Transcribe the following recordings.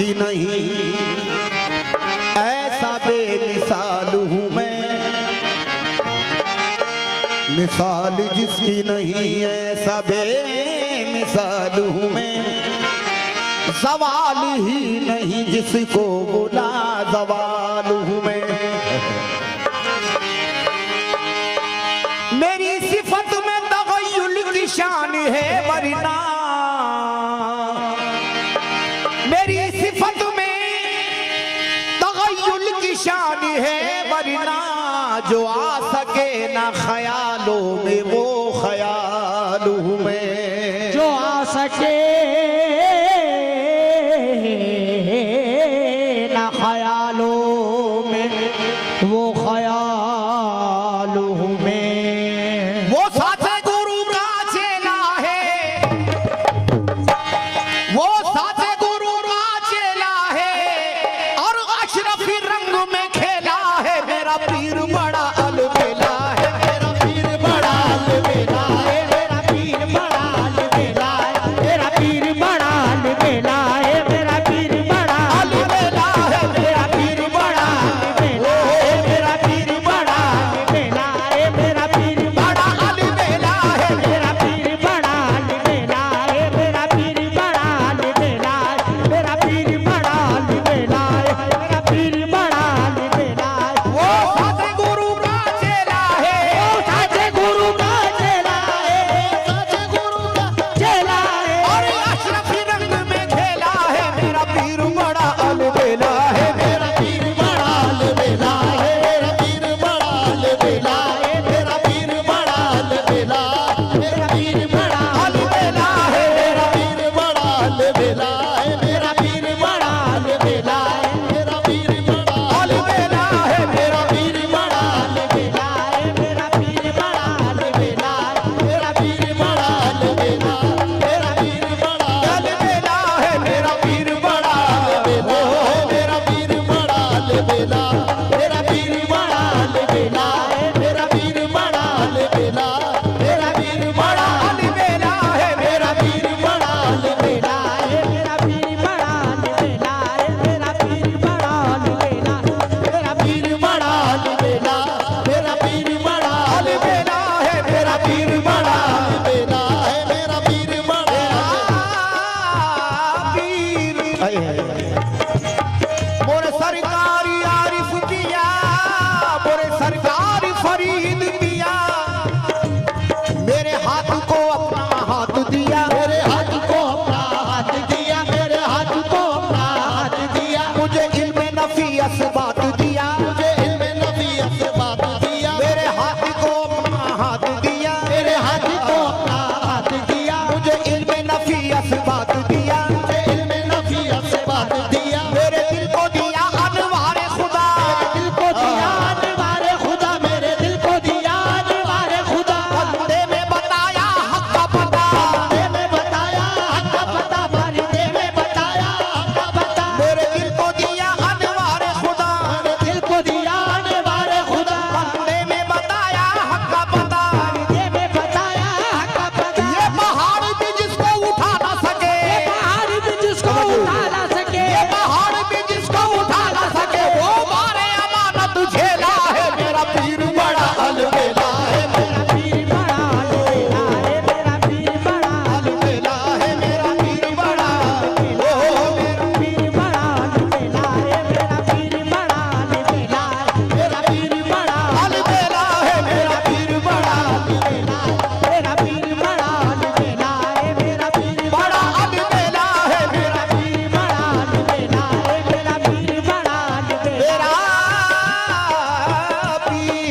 जिसकी नहीं ऐसा बेमिसाल हूँ मैं, मिसाल जिसकी नहीं ऐसा बेमिसाल हूँ मैं, सवाल ही नहीं जिसको बुला सवाल हूँ मैं। मेरी सिफत में तगय्युल की शान है वरना, मेरी सिफत में तगय्युल की शान है वरना, जो आ सके ना ख्यालों में वो ख्याल हूँ मैं, जो आ सके ना ख्यालों में वो ख्याल हूँ मैं। वो साथे गुरु का चेला है, वो साथे गुरु का चेला है, और अशरफी रंग में खेला है। मेरा पीर बड़ा अलबेला है, मेरा पीर बड़ा अलबेला है, मेरा पीर बड़ा अलबेला है, मेरा पीर बड़ा अलबेला है, मेरा पीर बड़ा अलबेला है, मेरा पीर बड़ा अलबेला है, मेरा पीर बड़ा अलबेला है, मेरा पीर बड़ा अलबेला है, मेरा पीर बड़ा अलबेला है, मेरा पीर बड़ा अलबेला है, मेरा पीर बड़ा अलबेला है, मेरा पीर बड़ा अलबेला है। वो साथे गुरु का चेला है, साचे गुरु का चेला है, साचे गुरु का चेला है, और अशरफी रंग में खेला है। मेरा पीर बड़ा अलबेला है, मेरा पीर बड़ा अलबेला है, मेरा पीर बड़ा अलबेला है, मेरा पीर बड़ा अलबेला, मेरा पीर बड़ा अलबेला है, मेरा पीर बड़ा अलबेला है, मेरा पीर बड़ा अलबेला है, मेरा पीर बड़ा अलबेला है, मेरा पीर बड़ा अलबेला है, मेरा पीर बड़ा अलबेला है, मेरा पीर बड़ा अलबेला, मेरा पीर बड़ा अलबेला है, मेरा पीर बड़ा अलबेला, मेरा पीर बड़ा अलबेला, मेरा पीर बड़ा अलबेला है, मेरा पीर बड़ा अलबेला, मेरा पीर बड़ा अलबेला है, मेरा पीर बड़ा अलबेला, मेरा पीर बड़ा अलबेला है, मेरा पीर बड़ा अलबेला, मेरा पीर बड़ा अलबेला, मेरा पीर बड़ा अलबेला है, मेरा पीर बड़ा अलबेला है, मेरा पीर बड़ा पीर मोरे सरकारी आरिफ पिया, मोरे सरकारी फरीद पिया, मेरे हाथ को अपना हाथ दिया, मेरे हाथ को अपना हाथ दिया, मेरे हाथ को अपना हाथ दिया, मुझे इल्म नफीस बात दिया, मुझे इल्म नफीस बात दिया, मेरे हाथ को अपना हाथ दिया, मेरे हाथ को अपना हाथ दिया, मुझे इल्म नफीस बात दिया, मुझे इल्म नफीस बात दिया, मेरे दिल को दिया अनवारे खुदा, दिल को दिया अनवारे खुदा, मेरे दिल को दिया अनवारे खुदा, बंदे में बताया हक का पता, बंदे में बताया हक का पता, बंदे में बताया हक का पता, मेरे दिल को दिया अनवारे खुदा, दिल को दिया अनवारे खुदा, बंदे में बताया हक का पता, बंदे में बताया हक का पता। ये पहाड़ भी जिसको उठा ना सके, पहाड़ भी जिसको उठा ना सके, ये पहाड़ भी जिसको उठा ना सके, वो मारे अमानत झेला है। मेरा पीर बड़ा अलबेला है, मेरा पीर बड़ा अलबेला है, मेरा पीर बड़ा अलबेला है, मेरा पीर बड़ा अलबेला है, मेरा पीर बड़ा अलबेला है, मेरा पीर बड़ा अलबेला है, मेरा पीर बड़ा अलबेला है, मेरा पीर बड़ा अलबेला है, मेरा पीर बड़ा अलबेला है, मेरा पीर बड़ा अलबेला है, मेरा पीर बड़ा अलबेला है, मेरा पीर बड़ा अलबेला मेरा पीर।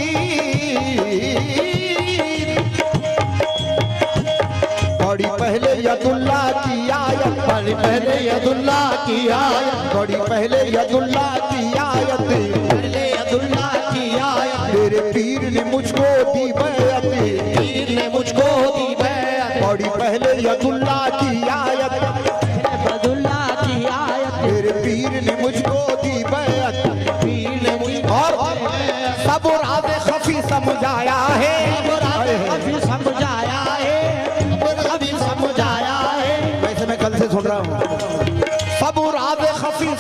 बड़ी पहले यदुल्ला की आयत, बड़ी पहले यदुल्ला की आयत, बड़ी पहले यदुल्ला की आयत, पहले यदुल्ला की आयत, मेरे पीर ने मुझको दी बैअत, पीर ने मुझको दी बैअत, बड़ी पहले यदुल्ला की आयत, अब्दुल्ला की आयत, मेरे पीर ने मुझको दी बैअत, पीर ने मुझको और सब राज खफी समझाया है, अभी समझाया है, अभी समझाया है। वैसे मैं कल से सुन रहा हूँ, सब राज खफी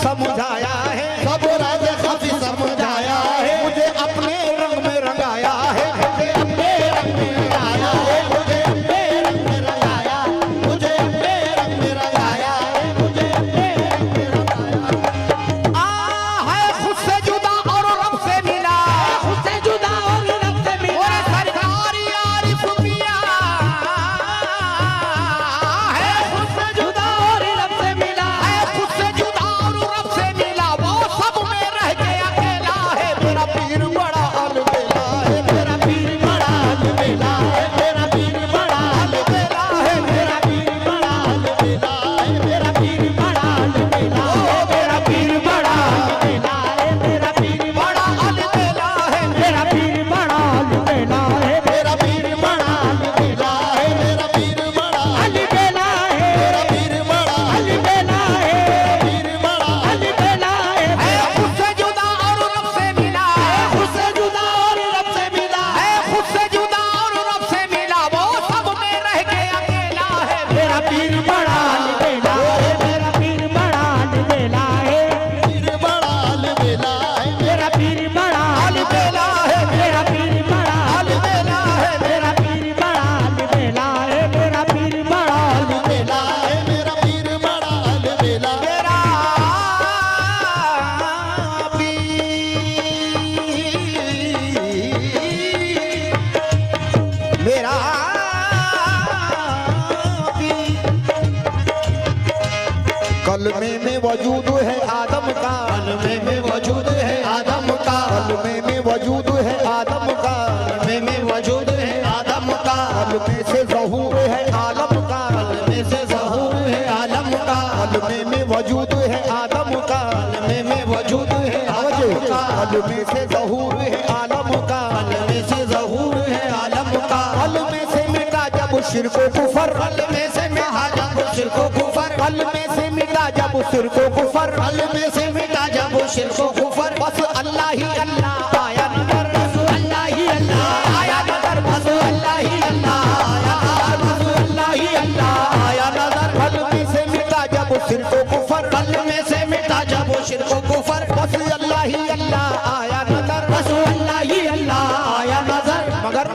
मेरा पीर। कलमे में वजूद है आदम का, कलमे में वजूद है आदम का, कलमे में वजूद है आदम का, कलमे में वजूद है आदम का, कलमे से ज़हूर है आलम का, कलमे से ज़हूर है आलम का, कलमे में वजूद है आदम का, कलमे में वजूद है आदम का, कलमे से ज़हूर है आलम का, कलमे से ज़हूर है आलम का, कलमे से मिटा जब शिर्को कुफर, कलमे से मिटा जब शिर्को कुफर, कलमे से मिटा जब शिर्को कुफर, कलमे से मिटा जब शिर्को कुफर, बस अल्लाह ही अल्लाह आया नजर, अल्लाह ही अल्लाह आया नजर, बस अल्लाह ही अल्लाह आया नजर, बस अल्लाह ही अल्लाह आया नजर, कलमे से मिटा जब शिर्को कुफर, कलमे से मिटा जब शिर्को कुफर, बस अल्लाह ही अल्लाह आया नजर, बस अल्लाह ही अल्लाह आया नजर। मगर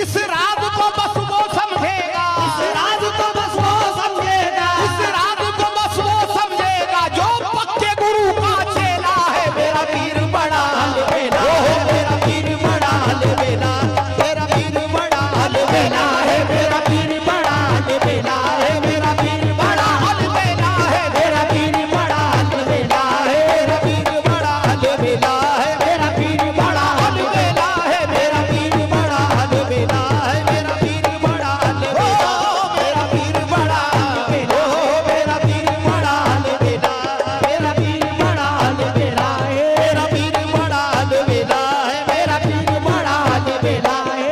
इस राज को बस वो समझेगा, इस राज को बस वो समझेगा, इस राज को बस वो समझेगा जो पक्के गुरु का चेला है। मेरा पीर बड़ा अलबेला है मेरा पीर बड़ा अलबेला, मेरा पीर बड़ा अलबेला है, मेरा पीर बड़ा अलबेला है, मेरा पीर बड़ा अलबेला है, मेरा पीर बड़ा अलबेला है, मेरा पीर बड़ा अलबेला है, मेरा पीर बड़ा अलबेला है, मेरा पीर बड़ा अलबेला है, मेरा पीर बड़ा अलबेला, मेरा पीर बड़ा अलबेला, मेरा पीर बड़ा अलबेला, मेरा पीर बड़ा अलबेला है, मेरा पीर बड़ा अलबेला है, मेरा पीर बड़ा अलबेला है।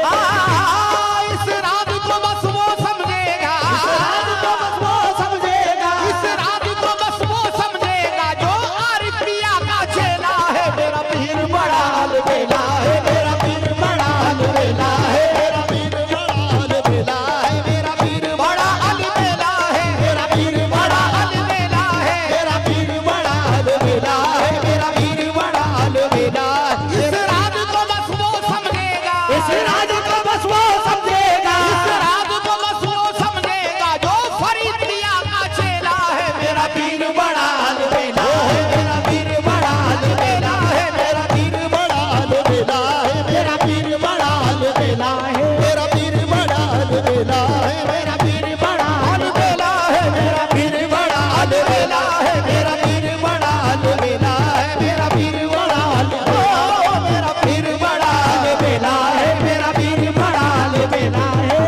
इस राज को बस वो समझेगा, राज को बस वो समझेगा, इस राज को बस वो समझेगा जो आरिफ पिया का चेला है। मेरा पीर बड़ा अलबेला है, मेरा पीर बड़ा अलबेला है, मेरा पीर बड़ा अलबेला है, मेरा पीर बड़ा अलबेला है, मेरा पीर बड़ा अलबेला है, मेरा पीर बड़ा अलबेला है, मेरा पीर बड़ा अलबेला है। इस राज को बस वो समझेगा, इस राज को बस वो समझेगा, इस राज को बस वो समझेगा जो फरीद पिया का चेला है। मेरा पीर बड़ा अलबेला है, मेरा पीर बड़ा अलबेला है, मेरा पीर बड़ा अलबेला है, मेरा पीर बड़ा अलबेला है, मेरा पीर बड़ा अलबेला है, मेरा पीर बड़ा अलबेला है, मेरा पीर बड़ा अलबेला है, मेरा पीर बड़ा अलबेला है, मेरा पीर बड़ा अलबेला, मेरा पीर बड़ा अलबेला है, मेरा पीर बड़ा अलबेला है।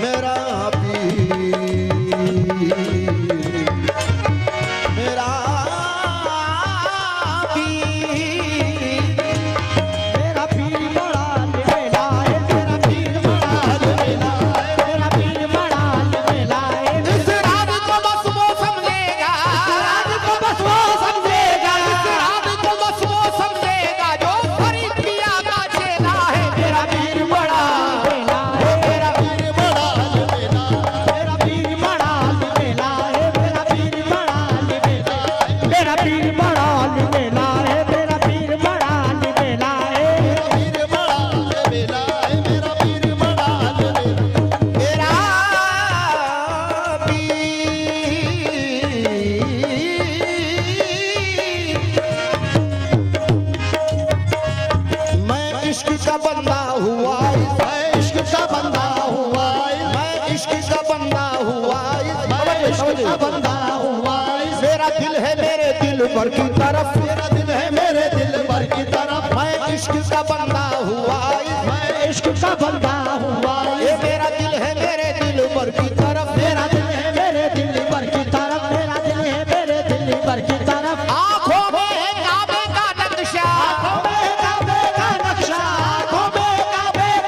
मेरा पीर, मेरा पीर, मेरा पीर, मेरा पीर बड़ा अलबेला है, मेरा पीर बड़ा अलबेला है, मेरा पीर बड़ा अलबेला है। इस राज को बस वो समझेगा, राज को बस वो समझेगा, इस राज को बस वो समझेगा जो फरीद पिया का चेला है। मेरा पीर बड़ा अलबेला है, मेरा पीर बड़ा अलबेला, मेरा पीर बड़ा अलबेला है, मेरा पीर बड़ा अलबेला है, मेरा पीर बड़ा अलबेला है, मेरा पीर बड़ा अलबेला है। पीर बड़ा अलबेला है, मेरा पीर बड़ा अलबेला, मेरा पीर। मैं इश्क का बंदा हुआ, मैं इश्क का बंदा हुआ, मैं इश्क का बंदा हुआ, मैं इश्क का बंदा हुआ, मेरा दिल है मेरे दिल भर की तरफ, मेरा दिल है मेरे दिल भर की तरफ, मैं इश्क का बंदा हुआ, मैं इश्क का बंदा हुआ, ये मेरा दिल है मेरे दिल भर की तरफ, मेरा दिल है मेरे दिल भर की तरफ, मेरा दिल है मेरे दिल भर की तरफ। आंखों में है काबे का नक्शा, काबे का नक्शा, काबे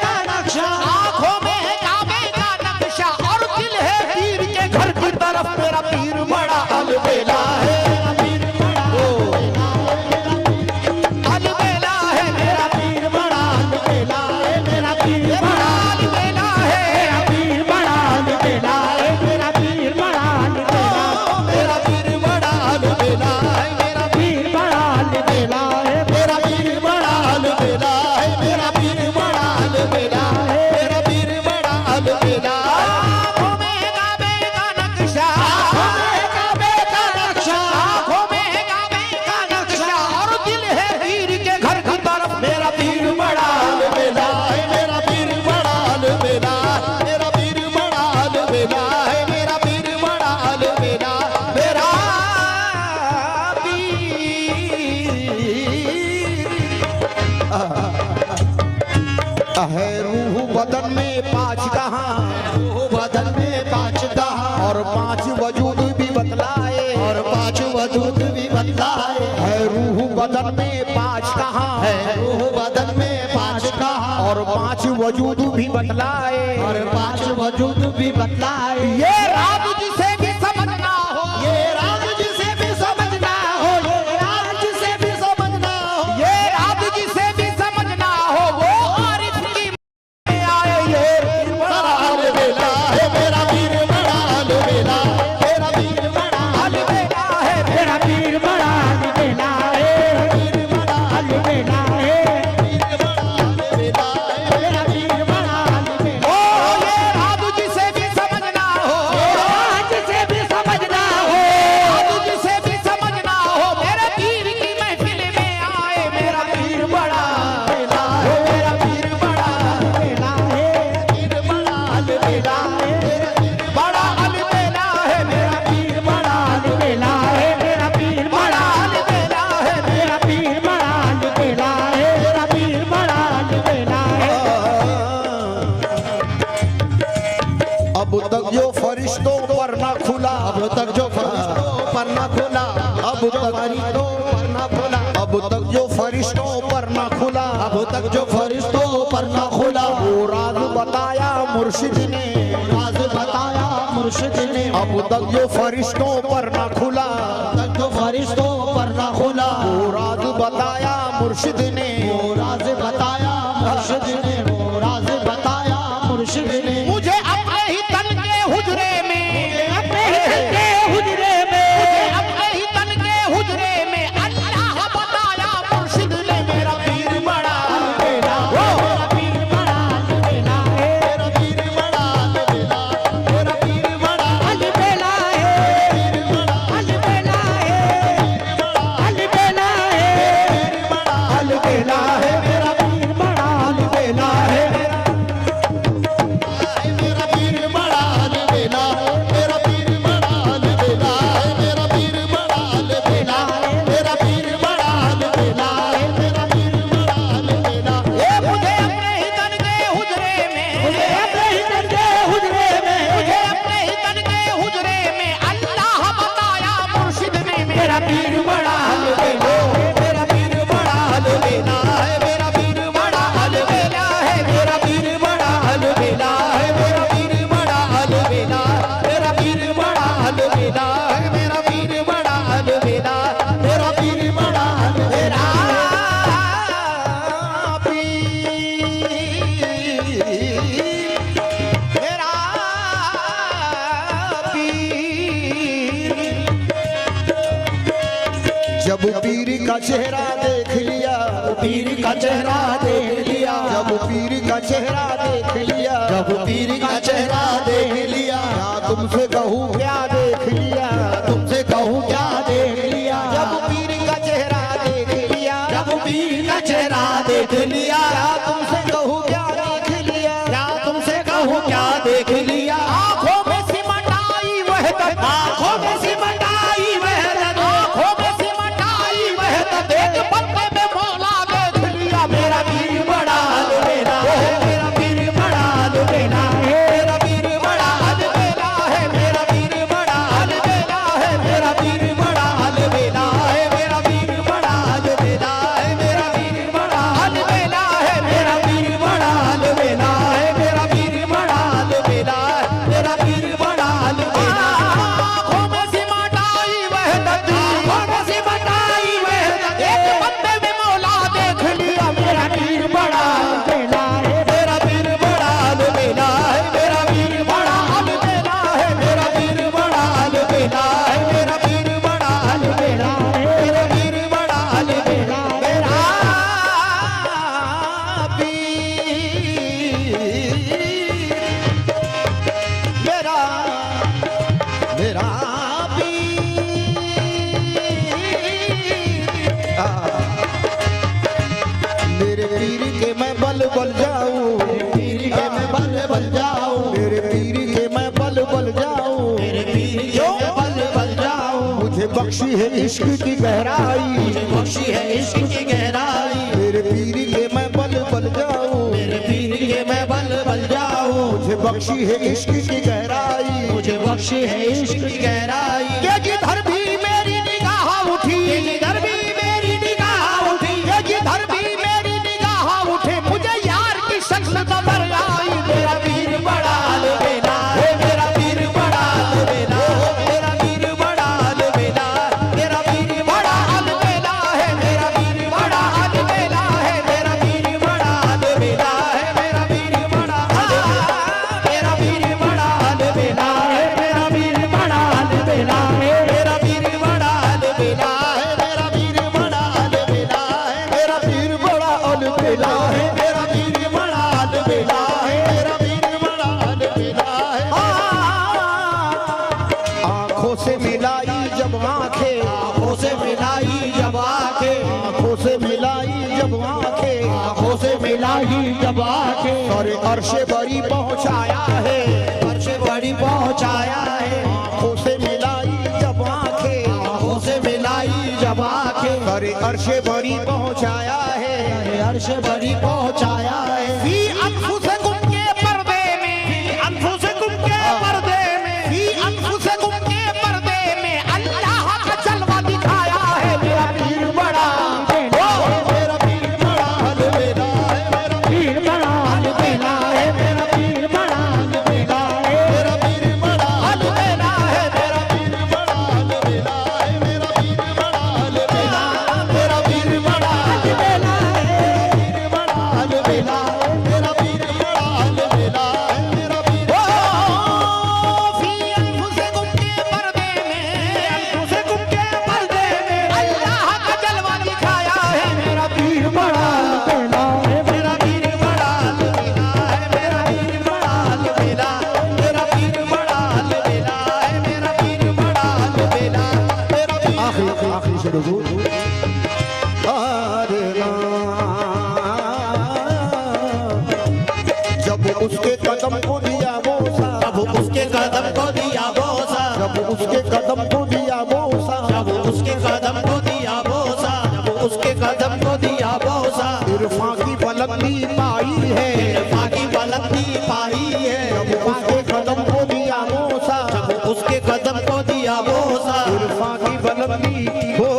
का नक्शा, आंखों में है काबे का नक्शा और दिल है पीर के घर की तरफ। मेरा पीर बड़ा अलबेला है, मेरा पीर बड़ा अलबेला है, है रूह बदन में पाँच कहाँ, बदन में पाँच कहा और पाँच वजूद भी बतलाए, और पाँच वजूद भी बतलाए। है रूह बदन में पाँच कहाँ, है रूह बदन में पाँच कहा और पाँच वजूद भी बतलाए। और पाँच वजूद भी बतलाए। ये राज जिसे भी समझना हो, ये राज जिसे भी समझना हो, ये राज जिसे भी समझना हो, ये राज जिसे भी समझना हो, वो आरिफ की में आए। ये बड़ा अलबेला है मेरा पीर, बड़ा अलबेला मेरा पीर, बड़ा अलबेला है मेरा पीर बड़ा अलबेला है, पीर, बड़ा अलबेला है, पीर, बड़ा अलबेला है। मेरा पीर बड़ा अलबेला। ओ ये राज जिसे भी समझना हो, आज से भी समझना हो, राज जिसे भी समझना हो, मेरे पीर की महफिल में आए। मेरा पीर बड़ा अलबेला है, मेरा पीर बड़ा अलबेला है, पीर, बड़ा अलबेला है। बड़ा अलबेला है। मेरा पीर बड़ा अलबेला है, मेरा पीर बड़ा बड़ा अलबेला है। मेरा पीर बड़ा अलबेला है, मेरा पीर बड़ा अलबेला है। अब तक जो फरिश्तों पर ना खुला, अब तक जो फरिश्तों पर ना खुला, अब तक फरिश्तों पर ना खुला, अब तक जो फरिश्तों पर ना खुला, अब तक जो फरिश्तों पर ना खुला, वो राज बताया मुर्शिद ने, राज बताया मुर्शिद ने। अब तक जो फरिश्तों पर ना खुला, अब तक जो फरिश्तों पर ना खुला, वो राज बताया मुर्शिद ने। वो राज बताया मुर्शिद ने, वो राज बताया मुर्शिद ने। मुझे अपने ही तन के हुजरे में, अपने ही तन के हुजरे में, अपने ही तन के हुजरे में अल्लाह बताया मुर्शिद ने। मेरा पीर बड़ा अलबेला है, मेरा पीर बड़ा अलबेला है, मेरा पीर बड़ा अलबेला, मेरा पीर बड़ा अलबेला है, अलबेला है, अलबेला है, अलबेला है। मेरा पीर बड़ा अलबेला है। मेरा पीर बड़ा अलबेला, मेरा पीर बड़ा अलबेला है। मेरा पीर बड़ा अलबेला, मेरा पीर बड़ा अलबेला है। मेरा पीर बड़ा अलबेला। ये मुझे अपने ही तन के हुजरे में, मुझे अपने ही तन के हुजरे में, मुझे अपने ही तन के हुजरे में अल्लाह बताया मुर्शिद ने। मेरा पीर बड़ा अलबेला है, मेरा पीर बड़ा अलबेला है। मेरा पीर बड़ा अलबेला है। मेरा पीर बड़ा अलबेला है। मेरा पीर बड़ा अलबेला, मेरा पीर बड़ा अलबेला है। मेरा पीर बड़ा अलबेला, मेरा पीर बड़ा अलबेला। मेरा पीर, जब पीर का चेहरा देख लिया, पीर का चेहरा देख लिया, जब पीर का चेहरा देख लिया, जब पीर का चेहरा देख लिया, क्या तुमसे कहूँ क्या देख लिया, तुमसे कहूँ क्या देख लिया। जब पीर का चेहरा देख लिया, जब पीर का चेहरा देख लिया, क्या तुमसे कहूँ क्या देख लिया, क्या तुमसे कहूँ क्या देख लिया। आंखों में सिमट आई वहदत, आँखों में सिमट आई वहदत, आंखों में सिमट आई वहदत, एक बंदे में मौला देख लिया। मेरा पीर बड़ा अलबेला है, मेरा पीर बड़ा अलबेला है। मेरा पीर बड़ा अलबेला है, मेरा पीर बड़ा अलबेला है। मेरा पीर बड़ा अलबेला है, मेरा पीर बड़ा अलबेला है। मेरा पीर बड़ा अलबेला है। मेरा पीर बड़ा अलबेला है। मेरा पीर बड़ा अलबेला है। मेरा पीर बड़ा अलबेला है। आंखों में सिमट आई वहदत, आँखों में सिमट आई वहदत, एक बंदे में मौला देख लिया। मेरा पीर बड़ा अलबेला है, मेरा पीर बड़ा अलबेला है। मेरा पीर बड़ा अलबेला है। मेरा पीर बड़ा अलबेला है। मेरा पीर बड़ा अलबेला है। मेरा पीर बड़ा अलबेला है। मेरा पीर, मेरा मेरा पीर, मेरे पीर के मैं बल बल जाऊं, पीर के मैं बल बल जाऊं, मेरे पीर के मैं बल बल जाऊं, मेरे पीर के मैं बल बल जाऊं। मुझे बख्शी है इश्क की गहराई, मुझे बख्शी है इश्क की गहराई, मेरे पीर के बख्शी है इश्क की गहराई, मुझे बख्शी है इश्क की गहराई, ये जिधर भी मेरी निगाह उठी, जिधर भी मेरी निगाह उठी, ये जिधर भी मेरी निगाह उठे, मुझे यार की शक्ल नजर आई। मेरा पीर बड़ा अलबेला है, मेरा पीर बड़ा अलबेला, मेरा पीर बड़ा अलबेला, मेरा पीर बड़ा अलबेला है, मेरा पीर बड़ा अलबेला है, मेरा पीर बड़ा अलबेला है, मेरा पीर बड़ा अलबेला, मेरा पीर बड़ा अलबेला है, मेरा पीर बड़ा अलबेला है, मेरा पीर बड़ा अलबेला है, मेरा पीर बड़ा अलबेला है, मेरा पीर बड़ा अलबेला है, मेरा पीर बड़ा अलबेला है, मेरा पीर बड़ा अलबेला है। आंखों से मिलाई जब आंखें, आंखों से मिलाई जब आंखें, आंखों से मिलाई जब आंखें, आंखों से मिलाई जब आंखें, अरे अर्शे बरी पहुंचाया है, अर्श बड़ी पहुंचाया है, आंखों से मिलाई जब आंखें, आंखों से मिलाई जब आंखें, अरे अर्शे बरी पहुंचाया है। अर्श बड़ी पहुंचाया है। फी अनफुसिकुम के पर्दे में, अनफुसिकुम के पर्दे में, फी अनफुसिकुम के पर्दे में अल्लाह का जलवा दिखाया है। मेरा पीर बड़ा मेरा पीर बड़ा अलबेला है, मेरा पीर बड़ा अलबेला है, मेरा पीर बड़ा अलबेला है, मेरा पीर बड़ा अलबेला है, मेरा पीर बड़ा अलबेला है, मेरा पीर बड़ा अलबेला, मेरा पीर बड़ा अलबेला है, पीर बड़ा अलबेला, मेरा पीर बड़ा अलबेला है, मेरा पीर फी अनफुसिकुम के पर्दे में, अनफुसिकुम के पर्दे में अल्लाह का जलवा दिखाया है। मेरा पीर बड़ा अलबेला है, मेरा पीर बड़ा अलबेला है, मेरा पीर बड़ा अलबेला, मेरा पीर बड़ा अलबेला है, मेरा पीर बड़ा अलबेला, मेरा पीर आखिरी से रुको। जब उसके कदम को दिया बोसा, जब उसके कदम को दिया बोसा, जब उसके कदम को दिया बोसा, जब उसके कदम को दिया बोसा, जब उसके कदम को दिया बोसा, इरफा की बुलंदी पाई है। इरफा की बुलंदी पाई है, जब उसके कदम को दिया बोसा, जब उसके कदम को दिया बोसा, इरफा की बुलंदी हो,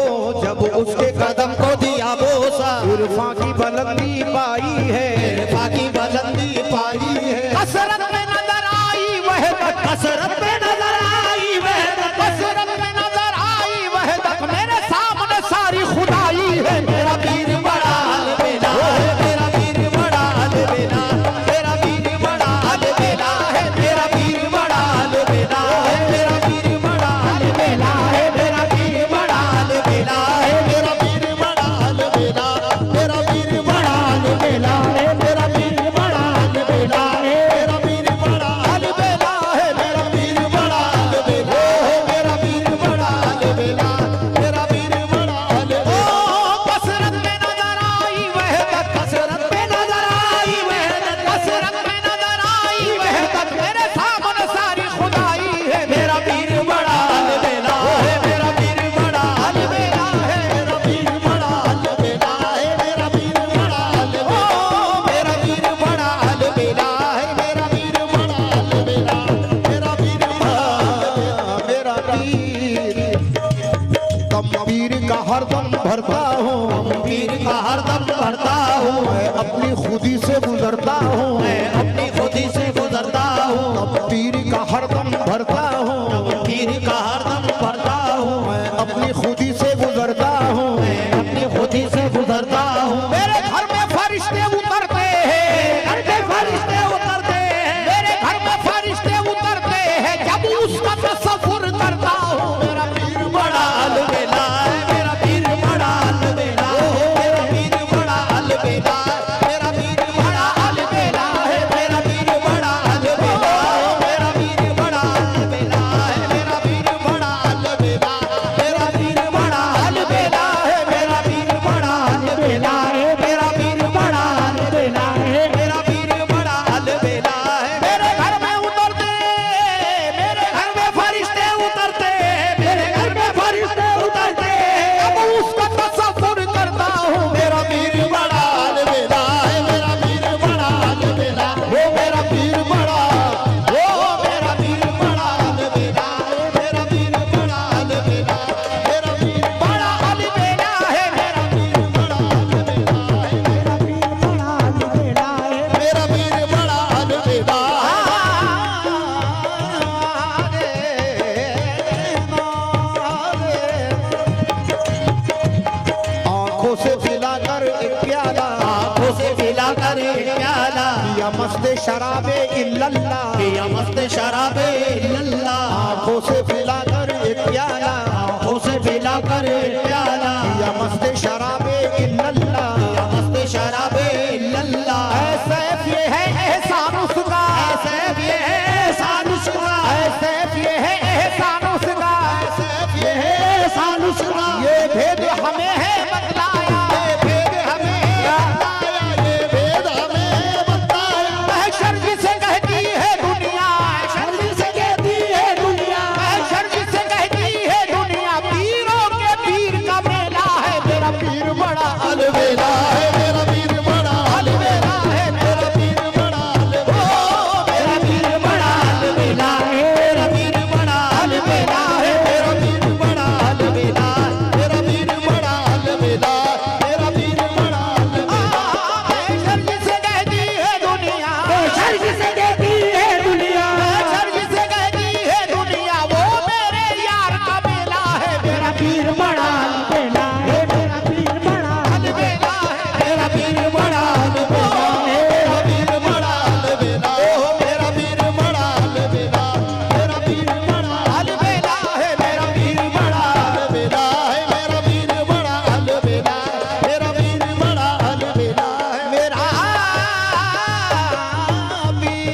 जब उसके कदम को दिया बोसा, इरफा की बुलंदी पाई है। इरफा की बुलंदी पाई है। कसरत में नजर आई वहदत, कसरत में नजर आई वहदत, कसरत में नजर आई वहदत, मेरे सामने सारी खुदाई है। मेरा पीर बड़ा अलबेला है, मेरा पीर बड़ा अलबेला, मेरा पीर बड़ा अलबेला है, मेरा पीर बड़ा अलबेला है, मेरा पीर बड़ा अलबेला है, मेरा पीर बड़ा अलबेला है, मेरा पीर बड़ा अलबेला, मेरा पीर बड़ा अलबेला है, मेरा पीर बड़ा अलबेला है, मेरा पीर बड़ा अलबेला है, मेरा पीर बड़ा अलबेला है, मेरा पीर बड़ा अलबेला, मेरा पीर बड़ा अलबेला। कसरत में नजर आई वहदत, कसरत में नजर आई वहदत, कसरत में नजर आई वहदत, मेरे सामने सारी खुदाई है। मेरा पीर बड़ा अलबेला है, मेरा पीर बड़ा अलबेला है, मेरा पीर बड़ा अलबेला है, मेरा पीर बड़ा अलबेला, मेरा पीर बड़ा अलबेला है, मेरा पीर बड़ा अलबेला, मेरा पीर बड़ा मेरा पीर तम पीर का हरदम भरता हूँ, पीर का हरदम भरता हूँ, मैं अपनी खुदी से गुजरता हूँ, मैं अपनी खुदी से गुजरता हूँ, तम पीर का हरदम भरता हूँ, पीर का हरदम भरता हूँ, मैं अपनी खुदी से गुजरता हूँ। मैं अपनी खुदी से गुजरता हूँ। मेरे घर में फरिश्ते उतरते हैं, घर पे फरिश्ते उतरते हैं, मेरे घर में फरिश्ते उतरते हैं, जब उसका तसव्वुर करता हूँ। मेरा पीर बड़ा अलबेला है, मेरा पीर बड़ा अलबेला है, मेरा पीर बड़ा अलबेला है, मेरा पीर बड़ा अलबेला है, आंखों से पिलाकर एक प्याला, आंखों से पिलाकर एक प्याला, पिया मस्त शराबे इल्लल्लाह, पिया मस्त शराबे इल्लल्लाह, आंखों से पिलाकर एक प्याला, आंखों से पिलाकर एक प्याला, पिया मस्त शराबे इल्लल्लाह, पिया मस्त शराबे इल्लल्लाह। ऐसे ये है एहसान उसका, ऐसे ये है एहसान उसका, ऐसे ये है एहसान उसका, ये है एहसान उसका, ये भेद हमें है बतलाया, ये भेद हमें बताया, ये भेद हमें बताया। महशर जिसे कहती है दुनिया, शर्म से कहती है दुनिया, महशर जिसे कहती है दुनिया, पीरों के पीर का मेला है, मेरा पीर बड़ा अलबेला है मेरा पीर बड़ा, अलबेला है, मेरा पीर बड़ा अलबेला, मेरा पीर बड़ा अलबेला है, मेरा पीर बड़ा अलबेला है, मेरा पीर बड़ा अलबेला, मेरा पीर बड़ा अलबेला, मेरा पीर बड़ा अलबेला। महशर जिसे कहती है दुनिया, महशर जिसे कहती है दुनिया, महशर जिसे कहती है दुनिया, वो मेरे यार का मेला है, मेरा पीर बड़ा अलबेला है, मेरा पीर बड़ा अलबेला है, मेरा पीर बड़ा अलबेला, मेरा पीर बड़ा अलबेला, मेरा पीर बड़ा अलबेला, मेरा पीर बड़ा अलबेला है, मेरा पीर बड़ा अलबेला है, मेरा पीर बड़ा अलबेला, मेरा पीर बड़ा अलबेला है। मेरा पीर